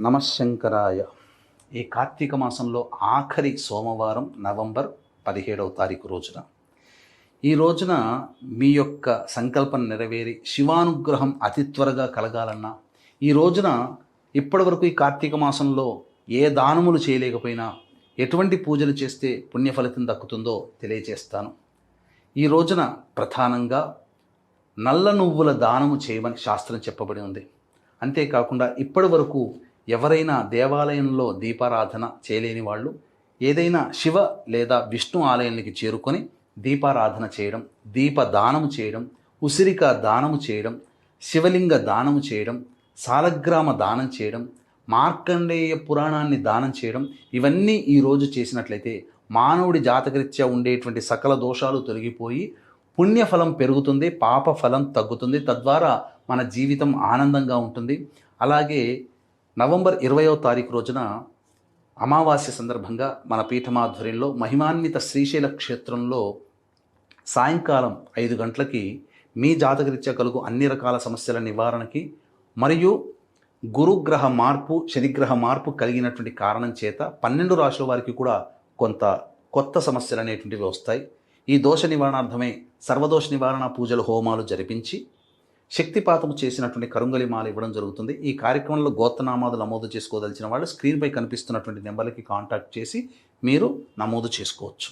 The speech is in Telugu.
నమశంకరాయ. ఈ కార్తీక మాసంలో ఆఖరి సోమవారం నవంబర్ 17వ తారీఖు రోజున ఈ రోజున మీ యొక్క సంకల్పం నెరవేరి శివానుగ్రహం అతి త్వరగా కలగాలన్నా, ఈ రోజున ఇప్పటివరకు ఈ కార్తీక మాసంలో ఏ దానములు చేయలేకపోయినా ఎటువంటి పూజలు చేస్తే పుణ్య ఫలితం దక్కుతుందో తెలియజేస్తాను. ఈ రోజున ప్రధానంగా నల్ల నువ్వుల దానము చేయమని శాస్త్రం చెప్పబడి ఉంది. అంతేకాకుండా ఇప్పటి వరకు ఎవరైనా దేవాలయంలో దీపారాధన చేయలేని వాళ్ళు ఏదైనా శివ లేదా విష్ణు ఆలయానికి చేరుకొని దీపారాధన చేయడం, దీపదానము చేయడం, ఉసిరిక దానము చేయడం, శివలింగ దానము చేయడం, సాలగ్రామ దానం చేయడం, మార్కండేయ పురాణాన్ని దానం చేయడం, ఇవన్నీ ఈరోజు చేసినట్లయితే మానవుడి జాతకరీత్యా ఉండేటువంటి సకల దోషాలు తొలగిపోయి పుణ్యఫలం పెరుగుతుంది, పాప ఫలం తగ్గుతుంది. తద్వారా మన జీవితం ఆనందంగా ఉంటుంది. అలాగే నవంబర్ 20వ తారీఖు రోజున అమావాస్య సందర్భంగా మన పీఠమాధ్వర్యంలో మహిమాన్విత శ్రీశైల క్షేత్రంలో సాయంకాలం 5 గంటలకి మీ జాతకరీత్యా కలుగు అన్ని రకాల సమస్యల నివారణకి మరియు గురుగ్రహ మార్పు, శనిగ్రహ మార్పు కలిగినటువంటి కారణం చేత 12 రాశుల వారికి కూడా కొంత కొత్త సమస్యలు అనేటువంటివి వస్తాయి. ఈ దోష నివారణార్థమే సర్వదోష నివారణ పూజలు, హోమాలు జరిపించి శక్తిపాతము చేసినటువంటి కరుంగలి మాల ఇవ్వడం జరుగుతుంది. ఈ కార్యక్రమంలో గోత్రనామాలు నమోదు చేసుకోదలిచిన వాళ్ళు స్క్రీన్పై కనిపిస్తున్నటువంటి నెంబర్లకి కాంటాక్ట్ చేసి మీరు నమోదు చేసుకోవచ్చు.